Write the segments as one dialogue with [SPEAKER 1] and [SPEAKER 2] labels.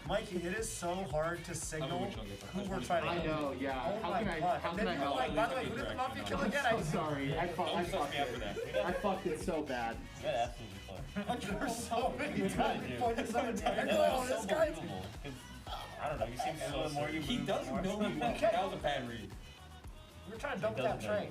[SPEAKER 1] Mikey, it is so hard to signal who we're trying to kill.
[SPEAKER 2] I know, yeah.
[SPEAKER 1] Oh
[SPEAKER 2] How
[SPEAKER 1] my
[SPEAKER 2] can I
[SPEAKER 1] God.
[SPEAKER 2] how
[SPEAKER 1] And
[SPEAKER 2] can
[SPEAKER 1] then
[SPEAKER 2] I
[SPEAKER 1] you're
[SPEAKER 2] help?
[SPEAKER 1] like, by the way, who did the Mafia kill again?
[SPEAKER 2] I'm sorry. I fucked it. I fucked it so bad.
[SPEAKER 3] That absolutely fun.
[SPEAKER 1] You're so many times. Pointed so many times.
[SPEAKER 3] This guy. I don't know. You seem so more.
[SPEAKER 4] He doesn't know you. That was a bad read.
[SPEAKER 1] We're trying to double tap train.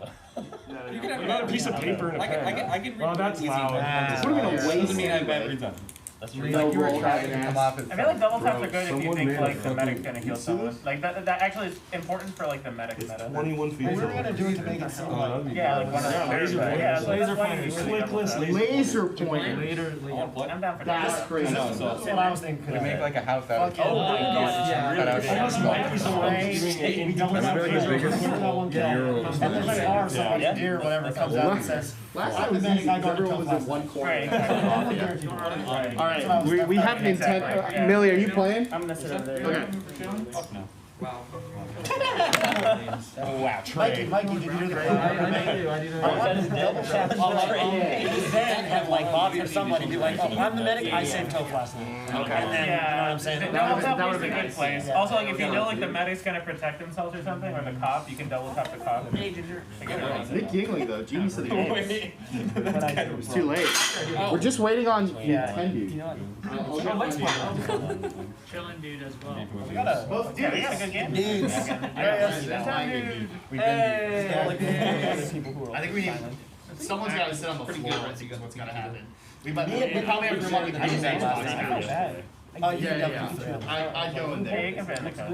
[SPEAKER 4] You can have
[SPEAKER 5] What about a piece of paper and a pen?
[SPEAKER 4] I can read.
[SPEAKER 5] Oh, that's
[SPEAKER 4] easy.
[SPEAKER 5] loud.
[SPEAKER 2] What are we gonna waste?
[SPEAKER 4] Doesn't mean I have bad reads on.
[SPEAKER 3] That's
[SPEAKER 2] No
[SPEAKER 3] really
[SPEAKER 2] roll having
[SPEAKER 6] I
[SPEAKER 2] ass.
[SPEAKER 6] feel like double taps are good if you
[SPEAKER 5] someone
[SPEAKER 6] think
[SPEAKER 5] made
[SPEAKER 6] like
[SPEAKER 5] a
[SPEAKER 6] the medic's
[SPEAKER 5] fucking-
[SPEAKER 6] gonna kill
[SPEAKER 5] you see
[SPEAKER 6] someone.
[SPEAKER 5] this?
[SPEAKER 6] Like that actually is important for like the medic
[SPEAKER 5] It's
[SPEAKER 6] meta.
[SPEAKER 5] 21 feet.
[SPEAKER 1] What are we gonna do to make it seem like?
[SPEAKER 6] Yeah, like one of the
[SPEAKER 5] laser
[SPEAKER 6] yeah,
[SPEAKER 5] pointers.
[SPEAKER 6] so that's why you
[SPEAKER 5] Laser
[SPEAKER 6] usually double
[SPEAKER 5] pointers.
[SPEAKER 6] tap.
[SPEAKER 2] Laser pointer.
[SPEAKER 6] I'm down for
[SPEAKER 2] That's
[SPEAKER 6] that.
[SPEAKER 2] crazy.
[SPEAKER 1] That's what I was thinking.
[SPEAKER 6] We make
[SPEAKER 1] like a house out
[SPEAKER 6] Oh my god.
[SPEAKER 1] Yeah. Almost Mikey's away. We double tap train. And then my arm, so much deer, whatever comes out and says,
[SPEAKER 2] Last
[SPEAKER 1] I'm
[SPEAKER 2] time
[SPEAKER 1] the medic, I got
[SPEAKER 2] everyone was
[SPEAKER 1] tough
[SPEAKER 2] in one corner.
[SPEAKER 6] Right.
[SPEAKER 2] Alright, we have an intent. Millie, are you playing?
[SPEAKER 6] I'm gonna sit over there.
[SPEAKER 2] Okay.
[SPEAKER 4] Fuck no.
[SPEAKER 6] Wow.
[SPEAKER 1] wow, Mikey, did you do the I wanted to double tap then have like Bobby or somebody be like, oh, I'm the medic, I saved Toph last night. Okay. And then, you know what I'm saying?
[SPEAKER 6] Double tap is a good place. Also, like if you know like the medic's gonna protect themselves or something, or the cop, you can double tap the cop.
[SPEAKER 2] Nick Yingling though, genius of the game. It's too late. We're just waiting on Nintendo.
[SPEAKER 6] Chilling dude as well.
[SPEAKER 1] We got a
[SPEAKER 2] Both
[SPEAKER 6] Yeah, we got a good game.
[SPEAKER 1] dudes.
[SPEAKER 2] I think we need. Someone's got to sit on the floor. I think that's what's got to happen. We probably have to remind the
[SPEAKER 1] I
[SPEAKER 2] game.
[SPEAKER 1] yeah.
[SPEAKER 2] I'd go in
[SPEAKER 6] Hey,
[SPEAKER 2] there.
[SPEAKER 6] you can fit in the car.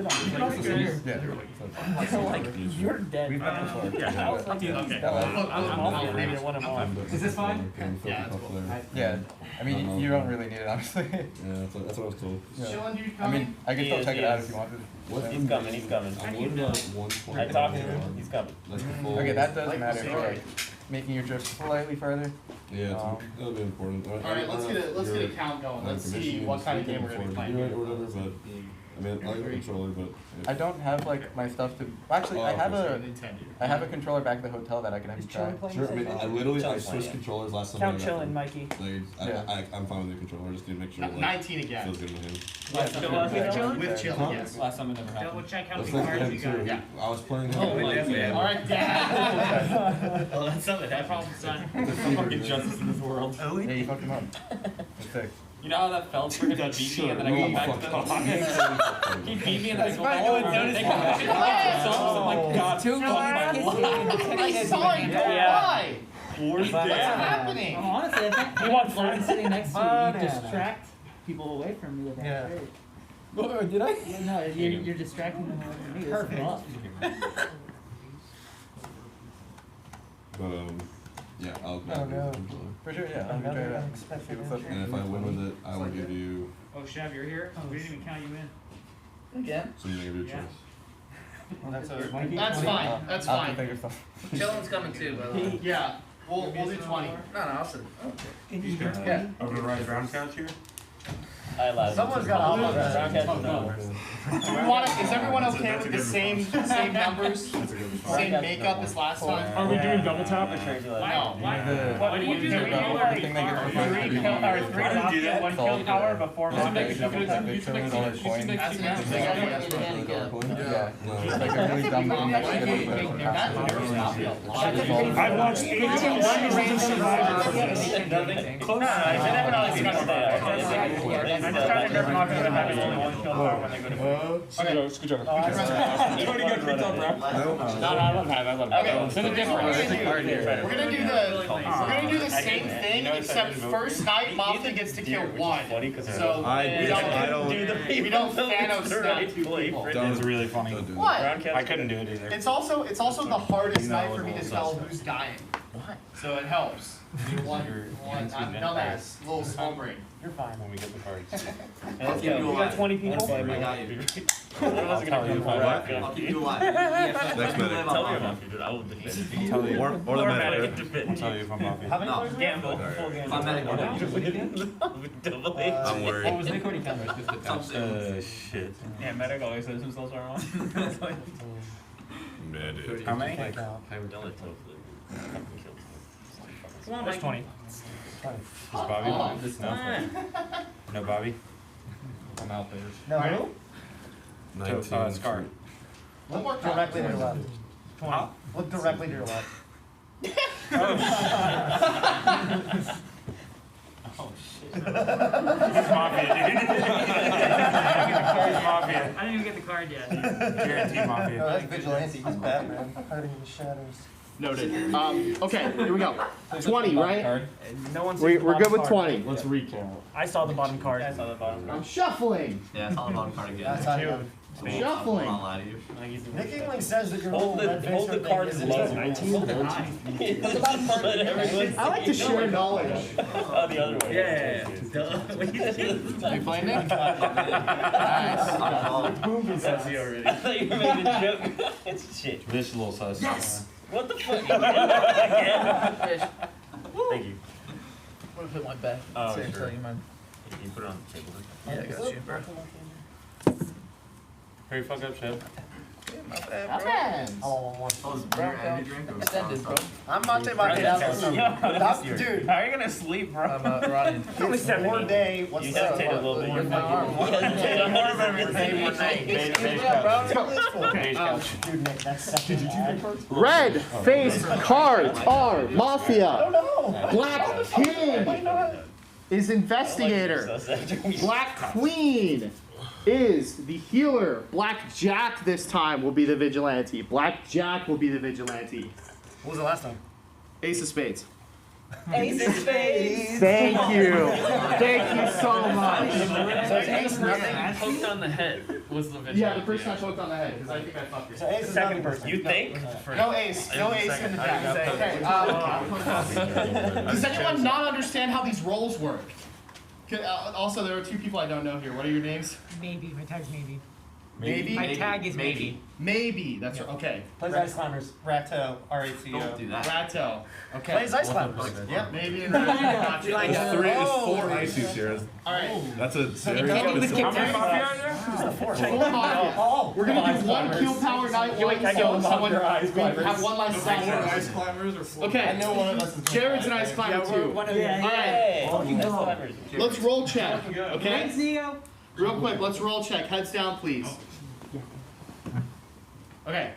[SPEAKER 1] You're dead. We've met before.
[SPEAKER 2] Okay.
[SPEAKER 1] Maybe one of them.
[SPEAKER 2] Is this fine?
[SPEAKER 7] Yeah,
[SPEAKER 2] Yeah.
[SPEAKER 7] I mean, you don't really need it, honestly.
[SPEAKER 5] Yeah, that's what I was told.
[SPEAKER 2] Chilling dude
[SPEAKER 7] I mean, I can still
[SPEAKER 3] He
[SPEAKER 7] check it
[SPEAKER 3] is.
[SPEAKER 7] out if you wanted.
[SPEAKER 3] He's coming. He's coming.
[SPEAKER 5] I would not 120.
[SPEAKER 3] I talked to him. He's coming.
[SPEAKER 5] Like the full.
[SPEAKER 7] Okay, that does matter for like making your drift slightly further.
[SPEAKER 5] Yeah, that'll be important.
[SPEAKER 2] Alright, let's get a count going. Let's see what kind of game we're gonna be playing.
[SPEAKER 5] Or whatever, but I mean, I like the controller, but
[SPEAKER 7] I don't have like my stuff to. Actually, I have a controller back at the hotel that I can have you try.
[SPEAKER 5] sure. I mean, I literally switched controllers last time.
[SPEAKER 6] Count chilling, Mikey.
[SPEAKER 5] Like, I'm fine with the controller. Just need to make sure. Like,
[SPEAKER 2] 19 again.
[SPEAKER 5] feels good in the hand.
[SPEAKER 2] With chilling, yes.
[SPEAKER 4] Last time it never happened.
[SPEAKER 6] Double check how
[SPEAKER 5] That's
[SPEAKER 6] many
[SPEAKER 5] like
[SPEAKER 6] cards you
[SPEAKER 5] him
[SPEAKER 6] got.
[SPEAKER 5] too.
[SPEAKER 2] Yeah.
[SPEAKER 5] I was playing him.
[SPEAKER 2] Alright, Dad.
[SPEAKER 6] Oh, that's something. That problem's done.
[SPEAKER 4] Fucking justice in this world.
[SPEAKER 7] Yeah, you fucked him up. That's sick.
[SPEAKER 4] You know how that felt for him to beat me and then I come back to the He beat me and then I go back to it. They come back to the I'm like, God, fuck my life.
[SPEAKER 2] I saw you, don't lie!
[SPEAKER 6] What's
[SPEAKER 2] happening?
[SPEAKER 8] Honestly, I think
[SPEAKER 6] You want
[SPEAKER 8] Lauren sitting next to you, you distract people away from me with that
[SPEAKER 1] Yeah.
[SPEAKER 8] trade.
[SPEAKER 7] Did I?
[SPEAKER 8] Yeah, no, you're distracting them away from me. That's a bluff.
[SPEAKER 5] But yeah, I'll grab
[SPEAKER 1] Oh, no.
[SPEAKER 5] the controller.
[SPEAKER 7] For sure, yeah. I'll try it out. See what's up.
[SPEAKER 5] And if I win with it, I will give you.
[SPEAKER 6] Oh, Chev, you're here? We didn't even count you in.
[SPEAKER 8] Again?
[SPEAKER 5] So I'm gonna give you a
[SPEAKER 6] Yeah.
[SPEAKER 5] choice.
[SPEAKER 2] That's fine, that's
[SPEAKER 7] I'll have to
[SPEAKER 2] fine.
[SPEAKER 7] think of stuff.
[SPEAKER 8] Chillin's coming too, by the way.
[SPEAKER 2] Yeah, we'll do 20.
[SPEAKER 8] No, I'll sit.
[SPEAKER 2] Yeah.
[SPEAKER 4] Override round count here?
[SPEAKER 3] I allowed.
[SPEAKER 1] Someone's got to hop on that.
[SPEAKER 3] Round count, no.
[SPEAKER 2] Do we want to, is everyone okay with the same numbers? Same makeup as last time?
[SPEAKER 5] Are we doing double tap?
[SPEAKER 2] No.
[SPEAKER 6] What do you do? Can we do like three kill or three Mafia, one kill power before Mafia double tap?
[SPEAKER 2] That's an interesting idea.
[SPEAKER 7] Yeah. It's like a really dumb thing that should have been
[SPEAKER 5] I watched 18 seasons of Survivor.
[SPEAKER 6] No, I said that would always be double tap. I'm just trying to nerf Mafia to have only one kill power when they go to
[SPEAKER 5] Scooch over. Tony got kicked off, bro.
[SPEAKER 6] No, I love that. I love that.
[SPEAKER 2] Okay, so the difference we're gonna do the same thing except first night Mafia gets to kill one. So we don't Thanos snap two people.
[SPEAKER 4] That was really funny.
[SPEAKER 2] What?
[SPEAKER 4] I couldn't do it either.
[SPEAKER 2] It's also the hardest night for me to tell who's dying.
[SPEAKER 1] What?
[SPEAKER 2] So it helps. One dumbass, little small brain.
[SPEAKER 1] You're fine.
[SPEAKER 4] When we get the cards.
[SPEAKER 3] Let's go.
[SPEAKER 6] We got 20 people?
[SPEAKER 3] I got you.
[SPEAKER 4] I'll
[SPEAKER 3] keep you alive.
[SPEAKER 5] Next minute.
[SPEAKER 3] Tell me about dude. I will defend you.
[SPEAKER 4] tell you.
[SPEAKER 5] Or the medic.
[SPEAKER 4] I'll tell you if I'm Mafia.
[SPEAKER 1] How many players?
[SPEAKER 6] Gamble. Full gamble.
[SPEAKER 3] I'm double
[SPEAKER 5] I'm worried.
[SPEAKER 8] was Nick already counting?
[SPEAKER 4] Shit.
[SPEAKER 6] Yeah, medic always says himself are on.
[SPEAKER 5] Medic.
[SPEAKER 4] How many?
[SPEAKER 3] Don't let Toph live.
[SPEAKER 6] Come on, there's 20.
[SPEAKER 4] Is Bobby? No. No Bobby?
[SPEAKER 5] I'm out there.
[SPEAKER 1] No, who?
[SPEAKER 5] 19.
[SPEAKER 3] Scar.
[SPEAKER 2] One more
[SPEAKER 1] Directly to your left.
[SPEAKER 6] 20.
[SPEAKER 1] Look directly to your left.
[SPEAKER 3] Oh shit.
[SPEAKER 6] This is Mafia, dude. This is Mafia.
[SPEAKER 8] I didn't even get the card yet.
[SPEAKER 6] Guaranteed Mafia.
[SPEAKER 1] No, that's Vigilante. He's Batman. Hiding in the shadows.
[SPEAKER 2] Noted. Okay, here we go. 20, right?
[SPEAKER 6] No one's
[SPEAKER 2] We're good with 20.
[SPEAKER 5] Let's recount.
[SPEAKER 6] I saw the bottom card.
[SPEAKER 3] I saw the bottom.
[SPEAKER 2] I'm shuffling.
[SPEAKER 9] Yeah, it's all about card again.
[SPEAKER 1] That's how you.
[SPEAKER 2] I'm shuffling.
[SPEAKER 9] I'll lie to you.
[SPEAKER 1] Nick Engling says that your
[SPEAKER 3] Hold
[SPEAKER 1] whole
[SPEAKER 3] the- hold the cards low.
[SPEAKER 1] 19.
[SPEAKER 2] I like to share knowledge.
[SPEAKER 3] Oh, the other way.
[SPEAKER 6] Yeah.
[SPEAKER 7] Are you playing Nick?
[SPEAKER 6] That's you already.
[SPEAKER 3] I thought you were making a joke. It's shit.
[SPEAKER 5] This is a little sus.
[SPEAKER 2] Yes!
[SPEAKER 3] What the fuck? Again? Thank you.
[SPEAKER 7] What if it went back?
[SPEAKER 3] Oh,
[SPEAKER 7] Same,
[SPEAKER 3] sure.
[SPEAKER 7] so you mind?
[SPEAKER 3] You put it on the table.
[SPEAKER 7] Yeah, I got you.
[SPEAKER 3] Hurry fuck up, Chef.
[SPEAKER 7] Not bad,
[SPEAKER 2] Not
[SPEAKER 7] bro.
[SPEAKER 2] bad.
[SPEAKER 1] Oh, one.
[SPEAKER 9] Oh, is beer energy drink or
[SPEAKER 7] Extended, bro.
[SPEAKER 1] I'm Monte Martin. Dude,
[SPEAKER 6] How are you gonna sleep, bro?
[SPEAKER 7] I'm Ronnie.
[SPEAKER 1] it was 4 day. What's
[SPEAKER 3] You
[SPEAKER 1] the
[SPEAKER 3] hesitated a little bit.
[SPEAKER 7] Where's my arm?
[SPEAKER 3] You hesitated on more of everything.
[SPEAKER 1] Dude, Nick, that's second ad.
[SPEAKER 2] Red face cards are Mafia.
[SPEAKER 1] No.
[SPEAKER 2] Black King is Investigator. Black Queen is the healer. Black Jack this time will be the Vigilante. Black Jack will be the Vigilante.
[SPEAKER 1] What was the last time?
[SPEAKER 2] Ace of Spades.
[SPEAKER 3] Ace of Spades.
[SPEAKER 2] Thank you. Thank you so much.
[SPEAKER 1] So it's ace nothing.
[SPEAKER 4] Poked on the head was the vigilante.
[SPEAKER 2] Yeah, the person I choked on the head, because I think I fucked
[SPEAKER 1] So
[SPEAKER 2] her.
[SPEAKER 1] ace is nothing person.
[SPEAKER 3] You think?
[SPEAKER 2] No ace. No ace in the deck. Okay. Does anyone not understand how these rolls work? Also, there are two people I don't know here. What are your names?
[SPEAKER 8] Maybe. My tag's maybe.
[SPEAKER 2] Maybe?
[SPEAKER 8] My tag is maybe.
[SPEAKER 2] Maybe. That's right. Okay.
[SPEAKER 1] Plays Ice Climbers.
[SPEAKER 2] Ratto.
[SPEAKER 9] Don't do that.
[SPEAKER 2] Ratto. Okay.
[SPEAKER 1] Plays Ice Climbers.
[SPEAKER 2] Yep. Maybe and Ratto.
[SPEAKER 5] There's 4 ICs here.
[SPEAKER 2] Alright.
[SPEAKER 5] That's a very
[SPEAKER 6] How many
[SPEAKER 5] specific.
[SPEAKER 6] Mafia are there?
[SPEAKER 1] Who's the fourth?
[SPEAKER 2] Full Mafia.
[SPEAKER 1] Oh,
[SPEAKER 2] We're gonna do one kill power night, one so someone have one last
[SPEAKER 5] Ice
[SPEAKER 2] shot.
[SPEAKER 5] climbers or
[SPEAKER 2] Okay.
[SPEAKER 1] one of us is
[SPEAKER 2] Jared's an ice climber too. Alright.
[SPEAKER 3] Hey.
[SPEAKER 2] Let's roll check. Okay?
[SPEAKER 8] Zio.
[SPEAKER 2] Real quick, let's roll check. Heads down, please. Okay.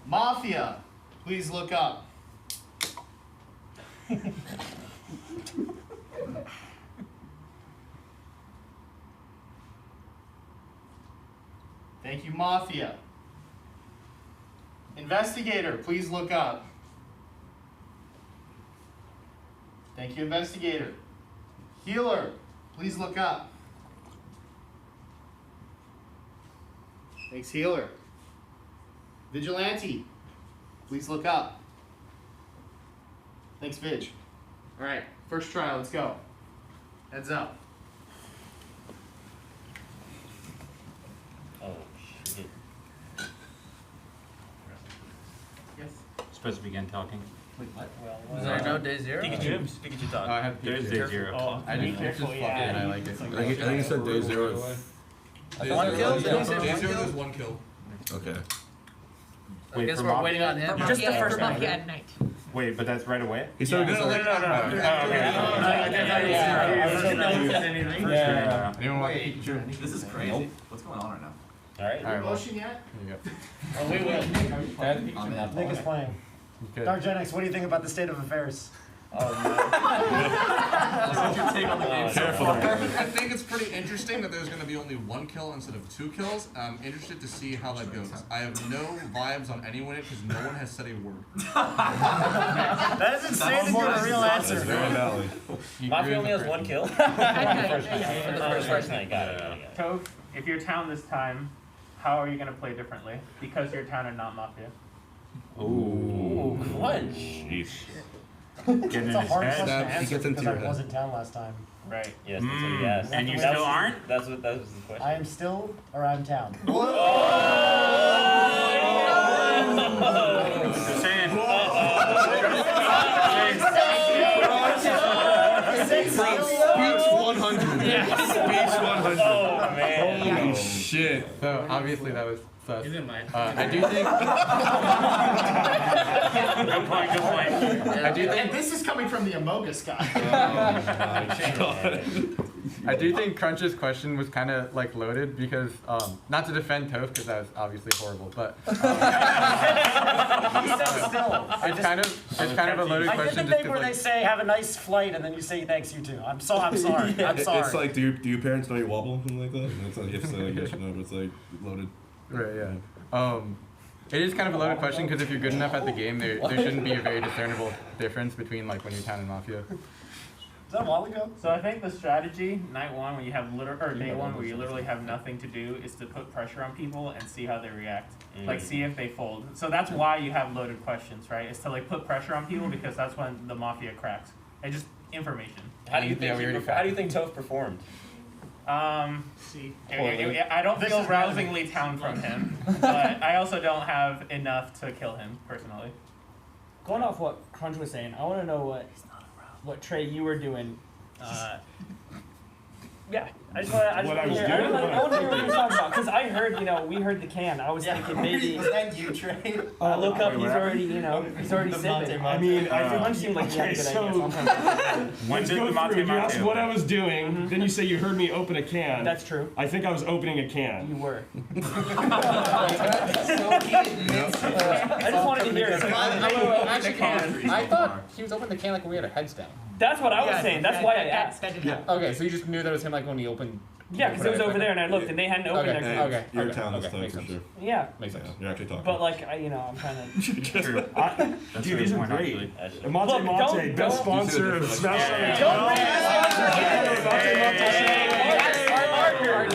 [SPEAKER 2] Mafia, please look up. Thank you, Mafia. Investigator, please look up. Thank you, Investigator. Healer, please look up. Thanks, Healer. Vigilante, please look up. Thanks, Vig. All right, first try, let's go. Heads up.
[SPEAKER 3] Oh shit.
[SPEAKER 2] Yes.
[SPEAKER 6] Supposed to begin talking.
[SPEAKER 7] Is there no day zero?
[SPEAKER 3] Pikachu talk.
[SPEAKER 5] I have
[SPEAKER 6] There's day zero.
[SPEAKER 3] Oh,
[SPEAKER 7] I didn't just fuck it and I like it.
[SPEAKER 5] I think you said day 0.
[SPEAKER 7] One kill?
[SPEAKER 5] Day 0 is 1 kill. Okay.
[SPEAKER 7] I
[SPEAKER 6] Wait,
[SPEAKER 7] guess
[SPEAKER 6] for
[SPEAKER 7] we're
[SPEAKER 6] Mafia?
[SPEAKER 7] waiting on him.
[SPEAKER 6] Just the first
[SPEAKER 8] one.
[SPEAKER 6] night.
[SPEAKER 8] At night.
[SPEAKER 6] Wait, but that's right away?
[SPEAKER 5] He said
[SPEAKER 6] No. Oh, okay.
[SPEAKER 3] Yeah.
[SPEAKER 5] Anyone want Pikachu?
[SPEAKER 9] This is crazy. What's going on right now?
[SPEAKER 3] Alright.
[SPEAKER 2] Are you motion yet?
[SPEAKER 1] Oh, we will.
[SPEAKER 9] I'm in
[SPEAKER 1] Nick is playing. Dark Genix, what do you think about the state of affairs?
[SPEAKER 9] What's your take on the game so far?
[SPEAKER 5] I think it's pretty interesting that there's going to be only 1 kill instead of 2 kills. I'm interested to see how that goes. I have no vibes on anyone because no one has said a word.
[SPEAKER 1] That is insane to get a real answer.
[SPEAKER 5] very valid.
[SPEAKER 3] Mafia only has 1 kill?
[SPEAKER 8] At night.
[SPEAKER 3] First night, got it.
[SPEAKER 6] Tove, if you're town this time, how are you gonna play differently? Because you're town and not Mafia.
[SPEAKER 3] Ooh, clutch.
[SPEAKER 6] Getting
[SPEAKER 1] It's
[SPEAKER 6] in
[SPEAKER 1] a
[SPEAKER 6] his
[SPEAKER 1] hard
[SPEAKER 6] head.
[SPEAKER 1] question to
[SPEAKER 5] He
[SPEAKER 1] answer
[SPEAKER 5] gets into
[SPEAKER 1] because
[SPEAKER 5] your
[SPEAKER 1] I
[SPEAKER 5] head.
[SPEAKER 1] wasn't down last time.
[SPEAKER 6] Right.
[SPEAKER 3] Yes, that's what he asked.
[SPEAKER 6] And you
[SPEAKER 3] That
[SPEAKER 6] still
[SPEAKER 3] was-
[SPEAKER 6] aren't?
[SPEAKER 3] That's the question.
[SPEAKER 1] I am still, or I'm town.
[SPEAKER 6] Just saying.
[SPEAKER 5] Speech 100. Speech 100.
[SPEAKER 3] Oh man.
[SPEAKER 5] Holy shit.
[SPEAKER 7] So obviously that was sus.
[SPEAKER 4] mine.
[SPEAKER 7] I do think.
[SPEAKER 6] Good point, good point.
[SPEAKER 7] I do think.
[SPEAKER 2] And this is coming from the Amogus guy.
[SPEAKER 5] Oh my god.
[SPEAKER 7] I do think Crunch's question was kind of like loaded because, not to defend Toph because that was obviously horrible, but it's kind of a loaded
[SPEAKER 1] I
[SPEAKER 7] question.
[SPEAKER 1] did the thing where they say have a nice flight and then you say thanks you too. I'm sorry. I'm sorry.
[SPEAKER 10] It's like, do your parents know you wobble, something like that? And it's like, if so, yes or no, but it's like loaded.
[SPEAKER 7] Right. Yeah. It is kind of a loaded question because if you're good enough at the game, there shouldn't be a very discernible difference between like when you're town and Mafia.
[SPEAKER 1] Is that a while ago?
[SPEAKER 6] So I think the strategy, night one, when you have day one, where you literally have nothing to do, is to put pressure on people and see how they react. Like, see if they fold. So that's why you have loaded questions, right? Is to like put pressure on people because that's when the Mafia cracks. And just information.
[SPEAKER 4] How do you think Toph performed?
[SPEAKER 6] I don't feel rousingly town from him, but I also don't have enough to kill him personally.
[SPEAKER 11] Going off what Crunch was saying, I want to know what Trey you were doing. Yeah, I just want to hear what you were talking about because I heard, we heard the can. I was thinking maybe.
[SPEAKER 1] Was that you, Trey?
[SPEAKER 11] I look up, he's already sipping.
[SPEAKER 3] I mean, I
[SPEAKER 11] Crunch seemed like he had a good idea.
[SPEAKER 3] Let's go through. You asked what I was doing, then you say you heard me open a can.
[SPEAKER 11] That's true.
[SPEAKER 3] I think I was opening a can.
[SPEAKER 11] You were. I just wanted to hear it.
[SPEAKER 7] I thought he was opening the can like when we had our heads down.
[SPEAKER 11] That's what I was saying. That's why I asked.
[SPEAKER 7] Okay, so you just knew that it was him like when he opened.
[SPEAKER 11] Yeah, because it was over there and I looked and they hadn't opened their can.
[SPEAKER 7] Okay.
[SPEAKER 10] You're in town this time
[SPEAKER 7] makes
[SPEAKER 10] for
[SPEAKER 7] sense.
[SPEAKER 10] sure.
[SPEAKER 11] Yeah.
[SPEAKER 7] Makes sense.
[SPEAKER 10] You're actually talking.
[SPEAKER 11] But like, I'm trying to.
[SPEAKER 3] Dude, these are great. Monte
[SPEAKER 11] Look,
[SPEAKER 3] Monte, best sponsor of Smash.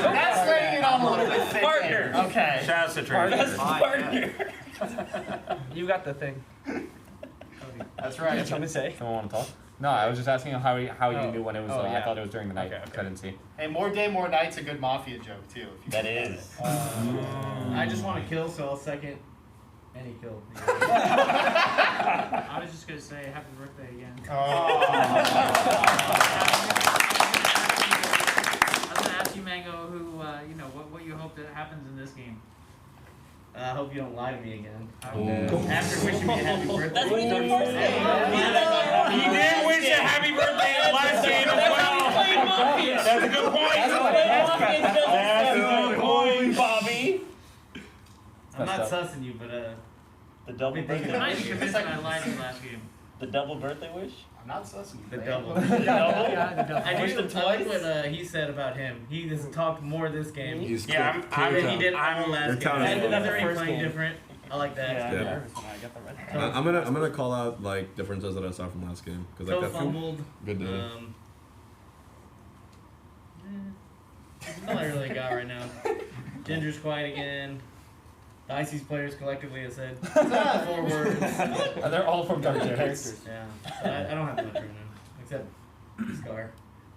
[SPEAKER 1] That's laying it on a little bit thick.
[SPEAKER 6] Partner. Okay.
[SPEAKER 3] Shout out to Trey.
[SPEAKER 11] That's partner.
[SPEAKER 8] You got the thing.
[SPEAKER 1] That's right.
[SPEAKER 11] What you trying to say?
[SPEAKER 7] Someone want to talk? No, I was just asking how you knew when it was. I thought it was during the night.
[SPEAKER 6] Okay.
[SPEAKER 7] I didn't see.
[SPEAKER 2] Hey, more day, more night's a good Mafia joke too.
[SPEAKER 4] That is.
[SPEAKER 8] I just want to kill, so I'll second any kill.
[SPEAKER 12] I was just gonna say happy birthday again. I was gonna ask you, Mango, who what you hope that happens in this game.
[SPEAKER 8] I hope you don't lie to me again.
[SPEAKER 12] After wishing me a happy birthday.
[SPEAKER 3] He did wish a happy birthday in the last game as well. That's a good point. That's a good point, Bobby.
[SPEAKER 8] I'm not sussing you, but
[SPEAKER 4] The double birthday
[SPEAKER 12] I might be
[SPEAKER 4] wish.
[SPEAKER 12] convinced that I lied in the last game.
[SPEAKER 4] The double birthday wish?
[SPEAKER 2] I'm not sussing you.
[SPEAKER 8] the double.
[SPEAKER 4] The double?
[SPEAKER 12] Yeah, the double.
[SPEAKER 8] I
[SPEAKER 4] Pushed
[SPEAKER 8] do
[SPEAKER 4] him
[SPEAKER 8] like
[SPEAKER 4] twice?
[SPEAKER 8] what he said about him. He has talked more this game.
[SPEAKER 10] He's
[SPEAKER 6] Yeah,
[SPEAKER 10] quick,
[SPEAKER 8] than he
[SPEAKER 10] clear
[SPEAKER 8] did
[SPEAKER 10] town.
[SPEAKER 8] all last
[SPEAKER 10] Your
[SPEAKER 8] game.
[SPEAKER 10] town is
[SPEAKER 8] He's
[SPEAKER 10] long.
[SPEAKER 8] very
[SPEAKER 11] First
[SPEAKER 8] playing
[SPEAKER 11] game.
[SPEAKER 8] different. I like that.
[SPEAKER 11] Yeah,
[SPEAKER 10] Yeah.
[SPEAKER 11] I'm nervous when I get the red.
[SPEAKER 10] I'm gonna call out like differences that I saw from last game because like
[SPEAKER 8] So
[SPEAKER 10] that
[SPEAKER 8] fumbled.
[SPEAKER 10] good day.
[SPEAKER 8] That's all I really got right now. Ginger's quiet again. The IC's players collectively have said 4 words.
[SPEAKER 7] They're all from Dark characters.
[SPEAKER 8] Yeah. I don't have much right now. Except Scar.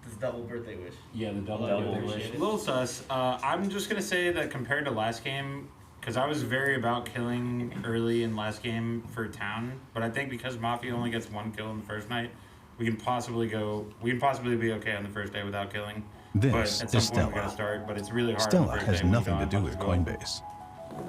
[SPEAKER 8] This double birthday wish.
[SPEAKER 3] Yeah, the double
[SPEAKER 4] Double
[SPEAKER 3] wish.
[SPEAKER 8] wish.
[SPEAKER 3] A little sus. I'm just gonna say that compared to last game, because I was very about killing early in last game for town, but I think because Mafia only gets 1 kill in the first night, we can possibly be okay on the first day without killing.
[SPEAKER 13] This
[SPEAKER 3] but
[SPEAKER 13] is
[SPEAKER 3] at some point
[SPEAKER 13] Stella.
[SPEAKER 3] we gotta start, but it's really hard. on
[SPEAKER 13] Stella
[SPEAKER 3] the first
[SPEAKER 13] has
[SPEAKER 3] day when you
[SPEAKER 13] nothing to
[SPEAKER 3] don't
[SPEAKER 13] do
[SPEAKER 3] have
[SPEAKER 13] with
[SPEAKER 3] much going.
[SPEAKER 13] Coinbase,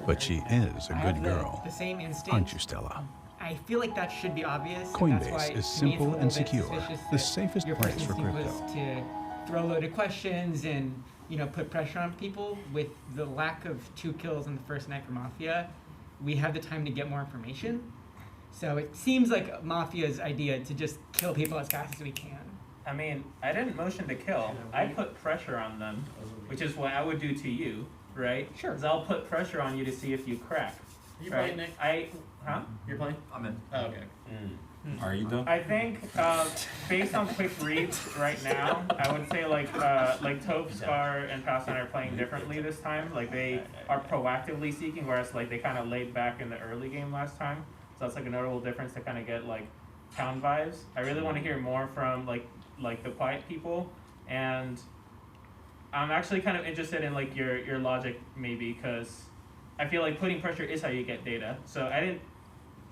[SPEAKER 13] but she is a good girl.
[SPEAKER 12] The same instinct.
[SPEAKER 13] Aren't you, Stella?
[SPEAKER 12] I feel like that should be obvious.
[SPEAKER 13] Coinbase is simple and secure, the safest
[SPEAKER 12] your
[SPEAKER 13] place
[SPEAKER 12] first
[SPEAKER 13] for
[SPEAKER 12] instinct
[SPEAKER 13] crypto.
[SPEAKER 12] was to throw loaded questions and put pressure on people. With the lack of 2 kills on the first night for Mafia, we have the time to get more information. So it seems like Mafia's idea to just kill people as fast as we can.
[SPEAKER 6] I mean, I didn't motion to kill. I put pressure on them, which is what I would do to you, right?
[SPEAKER 12] Sure.
[SPEAKER 6] Because I'll put pressure on you to see if you crack.
[SPEAKER 8] You
[SPEAKER 6] Right?
[SPEAKER 8] playing, Nick?
[SPEAKER 6] Huh?
[SPEAKER 8] You're playing?
[SPEAKER 9] I'm in.
[SPEAKER 8] Oh, okay.
[SPEAKER 3] Are you though?
[SPEAKER 6] I think based on quick reads right now, I would say like Toph, Scar, and Passan are playing differently this time. Like they are proactively seeking, whereas like they kind of laid back in the early game last time. So that's like a notable difference to kind of get like town vibes. I really want to hear more from like the quiet people, and I'm actually kind of interested in like your logic maybe, because I feel like putting pressure is how you get data. So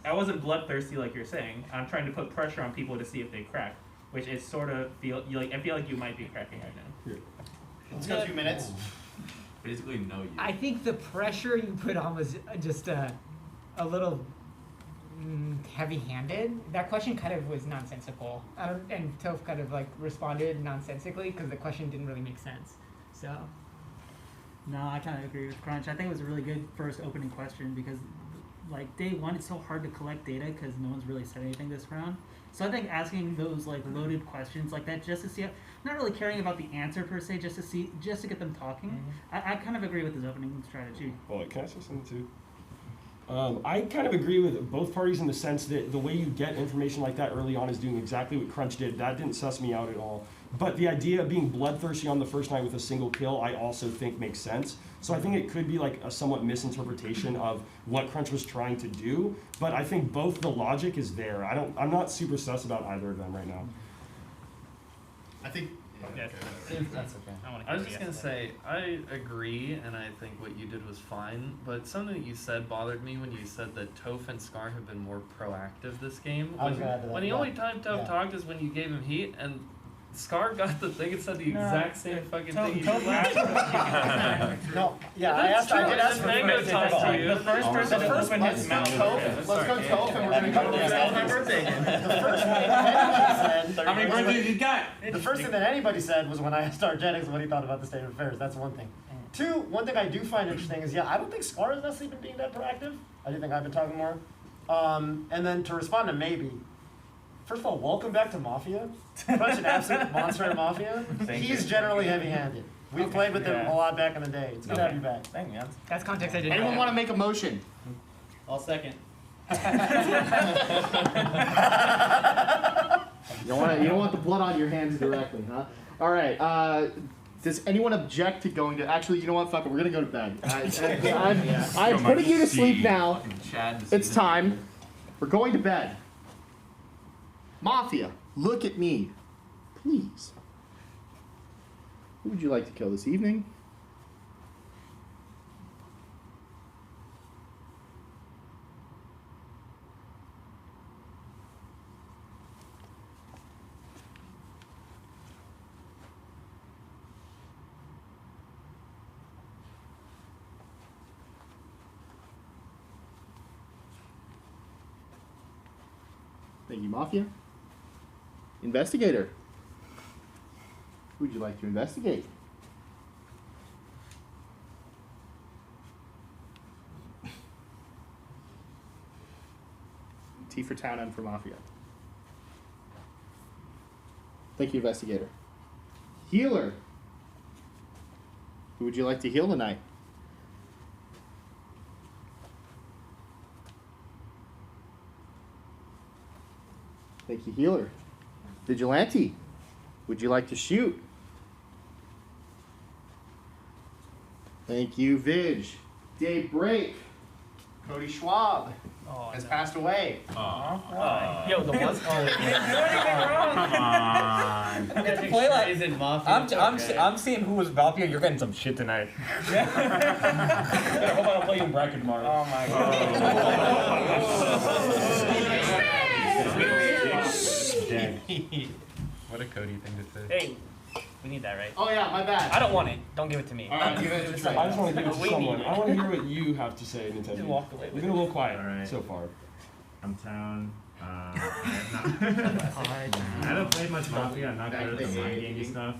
[SPEAKER 6] I wasn't bloodthirsty like you're saying. I'm trying to put pressure on people to see if they crack, which is sort of I feel like you might be cracking right now.
[SPEAKER 2] Let's go 2 minutes.
[SPEAKER 9] Basically, no you.
[SPEAKER 12] I think the pressure you put on was just a little heavy-handed. That question kind of was nonsensical, and Toph kind of like responded nonsensically because the question didn't really make sense. So.
[SPEAKER 14] No, I kind of agree with Crunch. I think it was a really good first opening question because, like, day one, it's so hard to collect data because no one's really said anything this round. So I think asking those like loaded questions like that just to see, not really caring about the answer per se, just to get them talking. Mm-hmm. I kind of agree with his opening strategy.
[SPEAKER 15] Well, can I say something too? I kind of agree with both parties in the sense that the way you get information like that early on is doing exactly what Crunch did. That didn't suss me out at all. But the idea of being bloodthirsty on the first night with a single kill, I also think makes sense. So I think it could be like a somewhat misinterpretation of what Crunch was trying to do. But I think both the logic is there. I'm not super sus about either of them right now.
[SPEAKER 2] I think.
[SPEAKER 8] Yeah, that's okay. I was just gonna say, I agree, and I think what you did was fine, but something that you said bothered me when you said that Toph and Scar have been more proactive this game. When the only time Toph talked is when you gave him heat, and Scar got the thing and said the exact same fucking thing.
[SPEAKER 1] No, yeah, I did ask for
[SPEAKER 8] Mango talked to you.
[SPEAKER 6] The first person to open his mouth.
[SPEAKER 2] Let's go Toph, and we're gonna go to
[SPEAKER 1] my birthday. The first thing anybody said.
[SPEAKER 6] How many birthdays you got?
[SPEAKER 1] The first thing that anybody said was when I asked Argenix what he thought about the state of affairs. That's one thing. Two, one thing I do find interesting is, I don't think Scar has necessarily been being that proactive. I do think I've been talking more. And then to respond to maybe. First of all, welcome back to Mafia. Such an absolute monster in Mafia. He's generally heavy-handed. We've played with him a lot back in the day. It's good to have you back.
[SPEAKER 6] Thank you, man.
[SPEAKER 12] That's context I didn't
[SPEAKER 2] Anyone
[SPEAKER 12] know.
[SPEAKER 2] want to make a motion?
[SPEAKER 8] I'll second.
[SPEAKER 2] You don't want the blood on your hands directly, huh? All right. Does anyone object to going to? Actually, you know what? Fuck it. We're gonna go to bed. I'm putting you to sleep now. It's time. We're going to bed. Mafia, look at me, please. Who would you like to kill this evening? Thank you, Mafia. Investigator. Who would you like to investigate? T for town, N for Mafia. Thank you, Investigator. Healer. Who would you like to heal tonight? Thank you, Healer. Vigilante, would you like to shoot? Thank you, Vig. Daybreak. Cody Schwab has passed away.
[SPEAKER 11] Yo, the one's calling.
[SPEAKER 3] Come on.
[SPEAKER 8] Get to play like in Mafia.
[SPEAKER 6] I'm seeing who was Mafia. You're getting some shit tonight.
[SPEAKER 15] I hope I don't play you in bracket tomorrow.
[SPEAKER 6] Oh my god.
[SPEAKER 7] What a Cody thing to say.
[SPEAKER 11] Hey, we need that, right?
[SPEAKER 2] Oh yeah, my bad.
[SPEAKER 11] I don't want it. Don't give it to me.
[SPEAKER 2] All right, give it to Trey.
[SPEAKER 15] I just want to give it to
[SPEAKER 11] We
[SPEAKER 15] someone.
[SPEAKER 11] need
[SPEAKER 15] I want to hear what you have to say, Nintendo.
[SPEAKER 11] Just walk away
[SPEAKER 15] You've
[SPEAKER 11] with
[SPEAKER 15] been a little quiet
[SPEAKER 16] Alright.
[SPEAKER 15] so far.
[SPEAKER 16] I'm town. I haven't played much Mafia. I'm not good at the mind gamey stuff.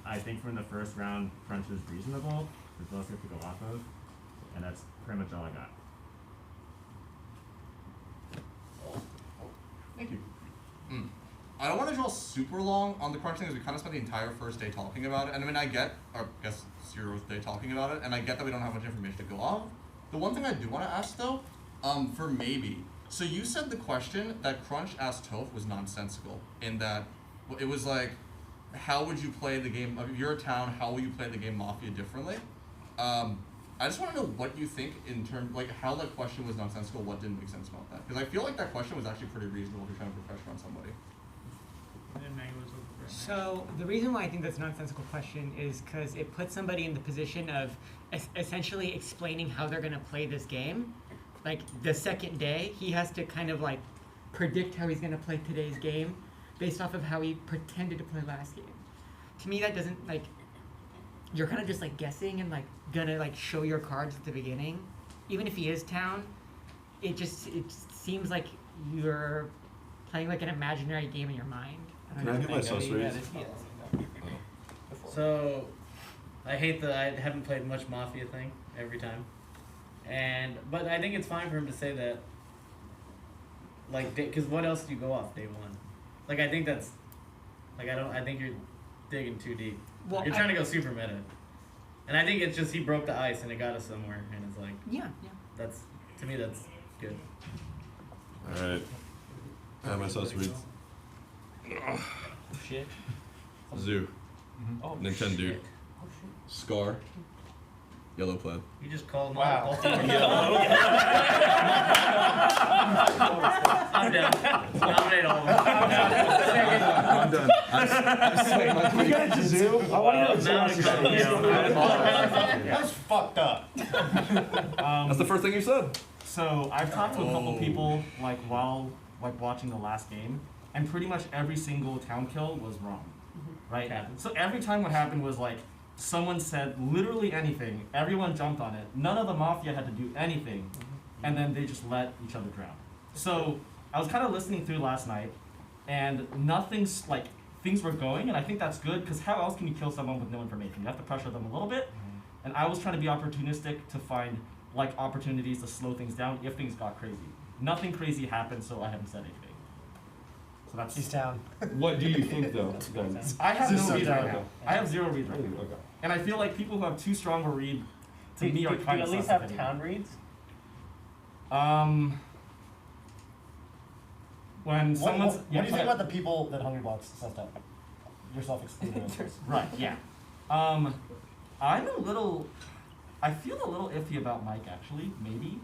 [SPEAKER 16] I think from the first round, Crunch was reasonable. There's mostly to go off of, and that's pretty much all I got.
[SPEAKER 5] Thank you. I don't want to draw super long on the Crunch thing, as we kind of spent the entire first day talking about it. And I mean, I guess 0th day talking about it, and I get that we don't have much information to go off. The one thing I do want to ask though, for maybe. So you said the question that Crunch asked Toph was nonsensical, in that it was like, how would you play the game, if you're a town, how will you play the game Mafia differently? I just want to know what you think in terms, like how that question was nonsensical, what didn't make sense about that. Because I feel like that question was actually pretty reasonable if you're trying to put pressure on somebody.
[SPEAKER 12] So the reason why I think that's a nonsensical question is because it puts somebody in the position of essentially explaining how they're going to play this game. Like the second day, he has to kind of like predict how he's going to play today's game based off of how he pretended to play last game. To me, that doesn't like, you're kind of just like guessing and like gonna like show your cards at the beginning. Even if he is town, it just seems like you're playing like an imaginary game in your mind.
[SPEAKER 10] Can I get my sus reads?
[SPEAKER 17] So, I hate that I haven't played much Mafia thing every time, but I think it's fine for him to say that. Like, because what else do you go off day one? Like, I think that's, like, I think you're digging too deep.
[SPEAKER 12] Well,
[SPEAKER 17] you're trying to go super meta, and I think it's just he broke the ice and it got us somewhere, and it's like,
[SPEAKER 12] yeah.
[SPEAKER 17] That's to me that's good.
[SPEAKER 10] All right. I have my sus reads.
[SPEAKER 17] Shit.
[SPEAKER 10] Zoo.
[SPEAKER 17] Oh,
[SPEAKER 10] Nintendo.
[SPEAKER 17] shit.
[SPEAKER 10] Scar. Yellow plaid.
[SPEAKER 17] You just called my
[SPEAKER 10] Wow.
[SPEAKER 17] I'm done. Nominate all of them.
[SPEAKER 10] I'm done.
[SPEAKER 15] You got it to Zoo? I want to know
[SPEAKER 18] That's fucked up.
[SPEAKER 10] That's the first thing you said.
[SPEAKER 18] So I've talked to a couple people while watching the last game, and pretty much every single town kill was wrong, right? So every time what happened was like someone said literally anything, everyone jumped on it. None of the Mafia had to do anything, and then they just let each other drown. So I was kind of listening through last night, and nothing's like things were going, and I think that's good because how else can you kill someone with no information? You have to pressure them a little bit, and I was trying to be opportunistic to find like opportunities to slow things down if things got crazy. Nothing crazy happened, so I haven't said anything. So that's.
[SPEAKER 1] He's down.
[SPEAKER 15] What do you think though? Then?
[SPEAKER 18] I have no read right
[SPEAKER 15] Okay.
[SPEAKER 18] now. I have zero read right now.
[SPEAKER 15] Okay.
[SPEAKER 18] And I feel like people who have too strong a read, to me, are
[SPEAKER 6] Do
[SPEAKER 18] kind
[SPEAKER 6] you
[SPEAKER 18] of
[SPEAKER 6] at least
[SPEAKER 18] sus
[SPEAKER 6] have
[SPEAKER 18] if
[SPEAKER 6] town reads?
[SPEAKER 18] When someone's.
[SPEAKER 1] What do you think about the people that Hungry Box sussed out? Yourself excluded, of course.
[SPEAKER 18] Right, yeah. I'm a little. I feel a little iffy about Mike, actually, maybe.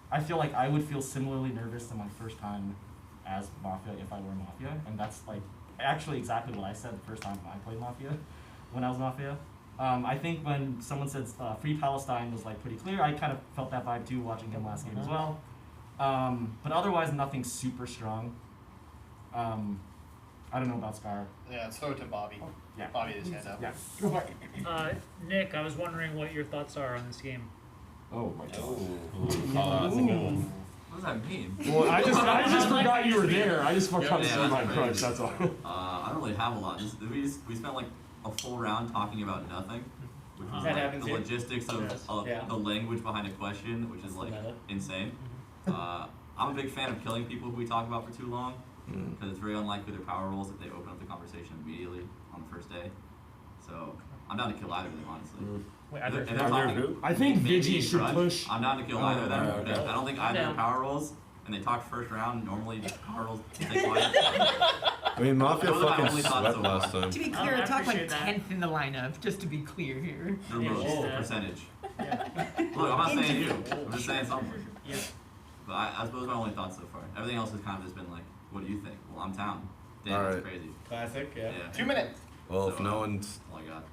[SPEAKER 18] I feel like I would feel similarly nervous in my first time as Mafia if I were Mafia, and that's like actually exactly what I said the first time I played Mafia, when I was Mafia. I think when someone said Free Palestine was like pretty clear, I kind of felt that vibe too watching him last game as well. But otherwise, nothing super strong. I don't know about Scar.
[SPEAKER 2] Yeah, throw it to Bobby.
[SPEAKER 18] Yeah.
[SPEAKER 2] Bobby is hand up.
[SPEAKER 18] Yeah.
[SPEAKER 19] Nick, I was wondering what your thoughts are on this game.
[SPEAKER 15] Oh my god.
[SPEAKER 9] That's a good one. What does that mean?
[SPEAKER 15] Well, I just forgot you were there. I just forgot to
[SPEAKER 9] Yeah,
[SPEAKER 15] see
[SPEAKER 9] that's
[SPEAKER 15] my
[SPEAKER 9] crazy.
[SPEAKER 15] crunch. That's all.
[SPEAKER 9] I don't really have a lot. We spent like a full round talking about nothing, which was
[SPEAKER 17] That
[SPEAKER 9] like
[SPEAKER 17] happens
[SPEAKER 9] the
[SPEAKER 17] here.
[SPEAKER 9] logistics of the language behind a question, which is like insane. I'm a big fan of killing people who we talk about for too long, because it's very unlikely their power rolls if they open up the conversation immediately on the first day. So I'm down to kill either of them, honestly.
[SPEAKER 6] Wait,
[SPEAKER 9] If they're talking-
[SPEAKER 15] I think
[SPEAKER 9] maybe
[SPEAKER 15] Vigi should
[SPEAKER 9] Crunch,
[SPEAKER 15] push.
[SPEAKER 9] I'm down to kill either of them.
[SPEAKER 15] okay.
[SPEAKER 9] Because I don't think either
[SPEAKER 17] down.
[SPEAKER 9] are power rolls, and they talked first round. Normally, power rolls stay quiet.
[SPEAKER 10] I mean, Mafia
[SPEAKER 9] Those are my
[SPEAKER 10] fucking
[SPEAKER 9] only thoughts
[SPEAKER 10] swept
[SPEAKER 9] so
[SPEAKER 10] last
[SPEAKER 9] far.
[SPEAKER 10] time.
[SPEAKER 12] To be
[SPEAKER 19] Oh,
[SPEAKER 12] clear,
[SPEAKER 19] I
[SPEAKER 12] I talked like
[SPEAKER 19] appreciate that.
[SPEAKER 12] 10th in the lineup, just to be clear here.
[SPEAKER 9] The most percentage. Look, I'm not saying you. I'm just saying something.
[SPEAKER 19] Yeah.
[SPEAKER 9] But I suppose my only thoughts so far. Everything else has kind of just been like, what do you think? Well, I'm town. Damn,
[SPEAKER 10] All
[SPEAKER 9] that's
[SPEAKER 10] right.
[SPEAKER 9] crazy.
[SPEAKER 17] Classic, yeah.
[SPEAKER 2] 2 minutes.
[SPEAKER 10] Well, if
[SPEAKER 9] So,
[SPEAKER 10] no one's.
[SPEAKER 9] All I got.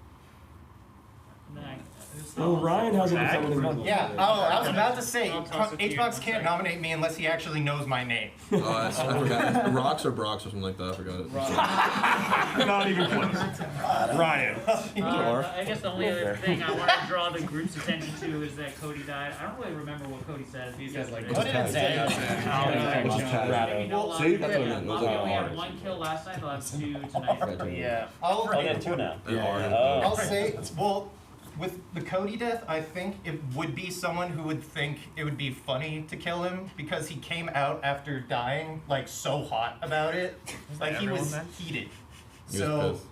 [SPEAKER 15] Well, Ryan hasn't decided his mind.
[SPEAKER 2] Yeah. Oh, I was about to say,
[SPEAKER 19] I'll toss it to you.
[SPEAKER 2] Hbox can't nominate me unless he actually knows my name.
[SPEAKER 10] I forgot. Rocks or Brox or something like that. I forgot it.
[SPEAKER 15] Not even close. Ryan.
[SPEAKER 19] I guess the only other thing I want to draw the group's attention to is that Cody died. I don't really remember what Cody said.
[SPEAKER 17] He says like,
[SPEAKER 1] Cody didn't say anything.
[SPEAKER 19] Maybe no longer.
[SPEAKER 10] See, that's what I meant. Those
[SPEAKER 19] Mafia
[SPEAKER 10] are
[SPEAKER 19] only had
[SPEAKER 10] hard.
[SPEAKER 19] 1 kill last night. They'll have 2 tonight.
[SPEAKER 2] Yeah.
[SPEAKER 11] Oh, they have 2 now.
[SPEAKER 10] They are.
[SPEAKER 2] I'll say, well, with the Cody death, I think it would be someone who would think it would be funny to kill him because he came out after dying like so hot about it. Like he was heated.
[SPEAKER 10] He was
[SPEAKER 2] So
[SPEAKER 10] pissed.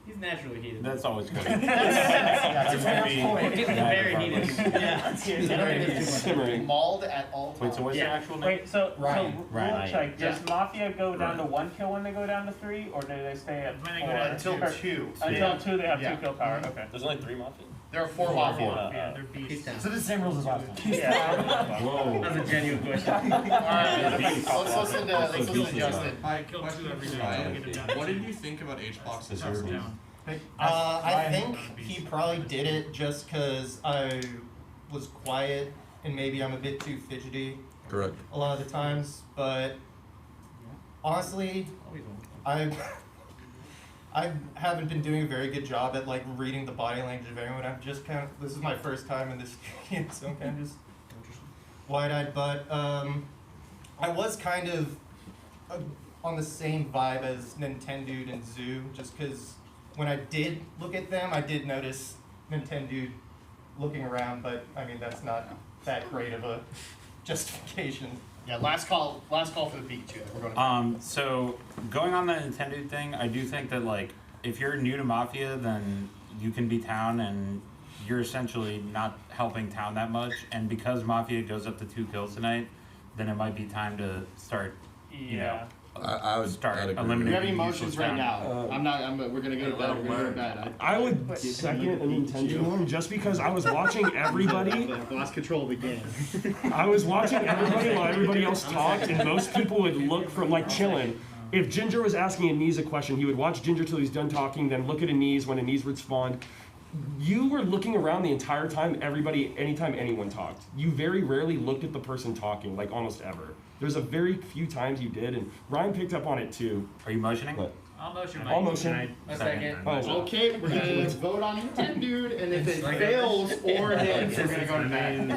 [SPEAKER 17] he's naturally heated.
[SPEAKER 3] That's always good.
[SPEAKER 2] that's a fair point.
[SPEAKER 17] He's very heated.
[SPEAKER 2] Yeah.
[SPEAKER 15] Simmering.
[SPEAKER 2] Mauled at all times.
[SPEAKER 3] Wait, so what's your actual name?
[SPEAKER 6] Wait, so
[SPEAKER 2] Ryan.
[SPEAKER 6] rule
[SPEAKER 3] Ryan.
[SPEAKER 6] check. Does
[SPEAKER 2] Yeah.
[SPEAKER 6] Mafia go down to 1 kill when they go down to 3, or do they stay at
[SPEAKER 19] When they
[SPEAKER 6] 4?
[SPEAKER 19] go down
[SPEAKER 2] Until
[SPEAKER 6] Or-
[SPEAKER 2] 2.
[SPEAKER 6] Until 2, they have
[SPEAKER 2] Yeah.
[SPEAKER 6] 2 kill power. Okay.
[SPEAKER 11] There's only 3 Mafia?
[SPEAKER 2] There are 4 Mafia.
[SPEAKER 19] Yeah, they're beasts.
[SPEAKER 1] So this is the same rules as last time.
[SPEAKER 6] Yeah.
[SPEAKER 15] Whoa.
[SPEAKER 17] That's a genuine question.
[SPEAKER 2] Alright, let's listen to Justin.
[SPEAKER 5] Hi,
[SPEAKER 19] Kill 2
[SPEAKER 5] question
[SPEAKER 19] every
[SPEAKER 5] for
[SPEAKER 19] day.
[SPEAKER 5] Ryan.
[SPEAKER 19] Don't get it done.
[SPEAKER 5] What did you think about Hbox's
[SPEAKER 19] Toss it
[SPEAKER 5] rules?
[SPEAKER 19] down.
[SPEAKER 2] I think he probably did it just because I was quiet and maybe I'm a bit too fidgety
[SPEAKER 10] Correct.
[SPEAKER 2] a lot of the times, but honestly, I haven't been doing a very good job at like reading the body language of everyone. I'm just kind of, this is my first time in this game, so I'm kind of just wide-eyed, but
[SPEAKER 20] I was kind of on the same vibe as Nintendo and Zoo, just because when I did look at them, I did notice Nintendo looking around, but I mean, that's not that great of a justification.
[SPEAKER 2] Yeah, last call for the Pikachu. We're going
[SPEAKER 3] So going on the Nintendo thing, I do think that like if you're new to Mafia, then you can be town, and you're essentially not helping town that much. And because Mafia goes up to 2 kills tonight, then it might be time to start. You know,
[SPEAKER 10] I would
[SPEAKER 3] start
[SPEAKER 10] agree.
[SPEAKER 3] eliminating.
[SPEAKER 2] Do you have any motions right
[SPEAKER 3] town.
[SPEAKER 2] now? We're gonna go to bed. We're gonna go to bed.
[SPEAKER 15] I would second a Nintendo one just because I was watching everybody.
[SPEAKER 2] I've lost control of the game.
[SPEAKER 15] I was watching everybody while everybody else talked, and most people would look from like chilling. If Ginger was asking Anise a question, he would watch Ginger till he's done talking, then look at Anise when Anise would respond. You were looking around the entire time, anytime anyone talked. You very rarely looked at the person talking, like almost ever. There's a very few times you did, and Ryan picked up on it too.
[SPEAKER 3] Are you motioning?
[SPEAKER 10] What?
[SPEAKER 19] I'll motion.
[SPEAKER 15] I'll motion.
[SPEAKER 17] A second.
[SPEAKER 15] Oh.
[SPEAKER 2] Okay, we're gonna vote on Nintendo, dude, and if it fails or hits, we're gonna go to bed.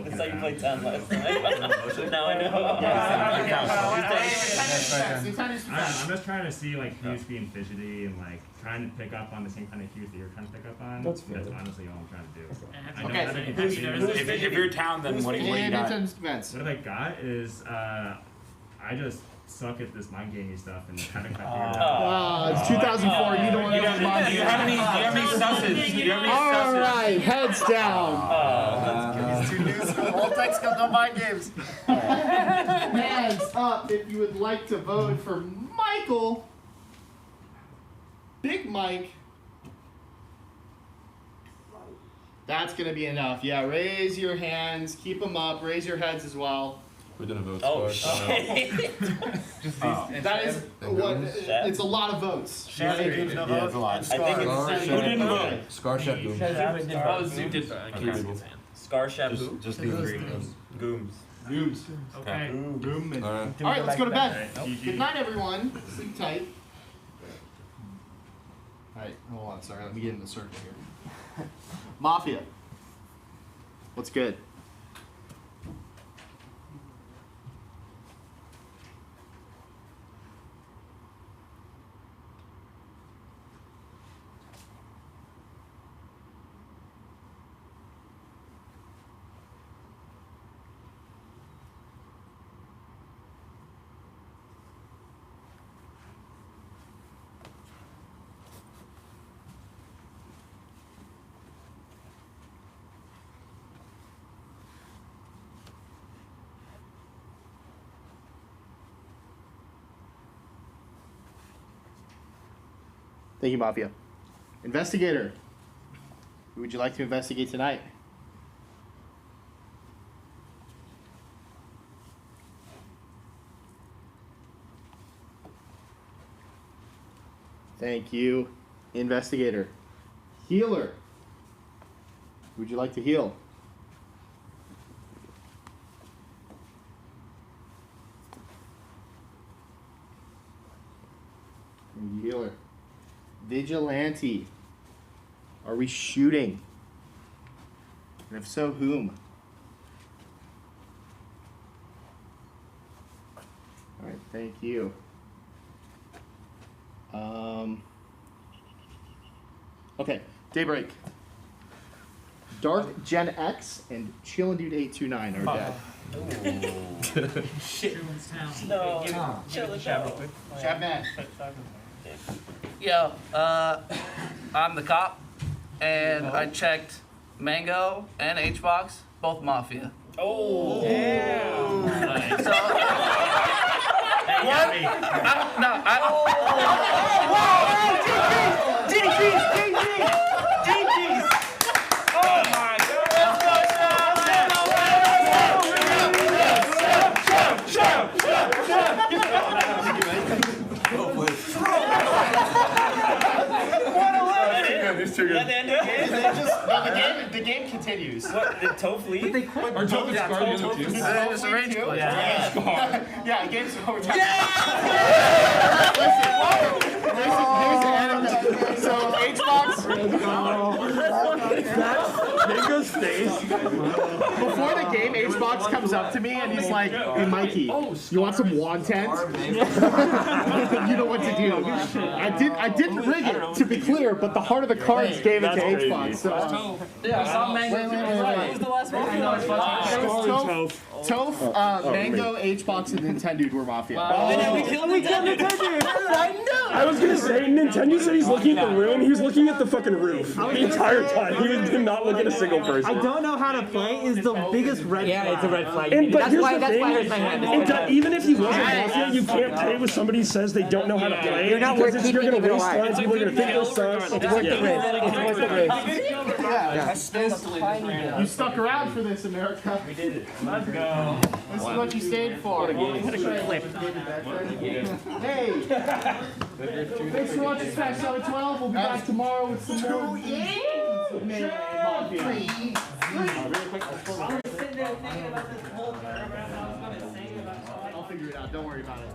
[SPEAKER 11] It's like you played 10 last night. Now I know.
[SPEAKER 16] I'm just trying to see like who's being fidgety and like trying to pick up on the same kind of cues that you're trying to pick up on.
[SPEAKER 15] That's fair.
[SPEAKER 16] That's honestly all I'm trying to do. I know
[SPEAKER 2] Okay,
[SPEAKER 16] that
[SPEAKER 3] If you're town, then what do you got?
[SPEAKER 16] What I got is I just suck at this mind gaming stuff and kind of
[SPEAKER 2] It's 2004. You don't want to know mind
[SPEAKER 3] Do you have any susses?
[SPEAKER 2] All right, heads down.
[SPEAKER 1] These two new school old tech skill no mind games.
[SPEAKER 2] Hands up if you would like to vote for Michael. Big Mike. That's gonna be enough. Yeah, raise your hands, keep them up, raise your heads as well.
[SPEAKER 10] We're gonna vote.
[SPEAKER 11] Oh,
[SPEAKER 10] shit.
[SPEAKER 2] That is what, it's a lot of votes.
[SPEAKER 1] Shannon Goons no vote.
[SPEAKER 3] It's a lot.
[SPEAKER 11] I think it's
[SPEAKER 1] Who didn't vote?
[SPEAKER 10] Scar Chef Goom.
[SPEAKER 11] Oh, Zoo did vote.
[SPEAKER 3] Okay.
[SPEAKER 11] Scar Chef who?
[SPEAKER 3] Just these three.
[SPEAKER 11] Gooms.
[SPEAKER 2] Gooms.
[SPEAKER 3] Okay.
[SPEAKER 2] All right, let's go to bed. Good night, everyone. Sleep tight. All right, hold on. Sorry, let me get in the circle here. Mafia. What's good? Thank you, Mafia. Investigator. Who would you like to investigate tonight? Thank you, Investigator. Healer. Who would you like to heal? Thank you, Healer. Vigilante. Are we shooting? And if so, whom? Alright, thank you. Okay, Daybreak. Dark Gen X and Chillin' Dude 829 are dead.
[SPEAKER 11] Shit.
[SPEAKER 19] No.
[SPEAKER 11] Chillin'
[SPEAKER 2] Shabman.
[SPEAKER 21] Yo, I'm the cop, and I checked Mango and Hbox, both Mafia.
[SPEAKER 11] Oh.
[SPEAKER 19] Yeah.
[SPEAKER 21] So, what?
[SPEAKER 11] DGs! Oh my
[SPEAKER 2] The game continues.
[SPEAKER 11] What? Did Toph leave?
[SPEAKER 2] But they quit. Or Toph is Scar doing it too.
[SPEAKER 21] It's a rage play.
[SPEAKER 2] Yeah, game's over. Listen, here's the anecdote. So Hbox.
[SPEAKER 15] Mango's face.
[SPEAKER 2] Before the game, H-Box comes up to me and he's like, "Hey, Mikey, you want some wontons?" You know what to do. I didn't rig it, to be clear, but the heart of the cards gave it to H-Box. So.
[SPEAKER 21] Yeah, I saw Mango.
[SPEAKER 2] Wait.
[SPEAKER 21] Who's the last one? I know it's
[SPEAKER 2] Toph, Mango, H-Box, and Nintendo were Mafia.
[SPEAKER 21] We killed Nintendo.
[SPEAKER 2] I know.
[SPEAKER 15] I was gonna say, Nintendo said he's looking at the room. He was looking at the fucking roof the entire time. He did not look at a single person.
[SPEAKER 14] I don't know how to play is the biggest red flag.
[SPEAKER 11] Yeah, it's a red flag.
[SPEAKER 15] And, but
[SPEAKER 11] That's
[SPEAKER 15] here's
[SPEAKER 11] why
[SPEAKER 15] the
[SPEAKER 11] that's
[SPEAKER 15] thing,
[SPEAKER 11] why I raised my hand.
[SPEAKER 15] even if he wasn't Mafia, you can't play with somebody who says they don't know how to play.
[SPEAKER 11] You're not
[SPEAKER 15] because
[SPEAKER 11] worth
[SPEAKER 15] you're
[SPEAKER 11] keeping
[SPEAKER 15] gonna
[SPEAKER 11] it
[SPEAKER 15] waste
[SPEAKER 11] alive.
[SPEAKER 15] time. People are gonna think they're sus.
[SPEAKER 11] It's worth the risk. It's worth the risk.
[SPEAKER 2] You stuck around for this, America.
[SPEAKER 6] We did it. Let's go.
[SPEAKER 2] This is what you stayed for. Hey, thanks for watching Smash 712. We'll be back tomorrow with some more games.
[SPEAKER 12] I was sitting there thinking about this whole paragraph I was going to say about.
[SPEAKER 2] I'll figure it out. Don't worry about it.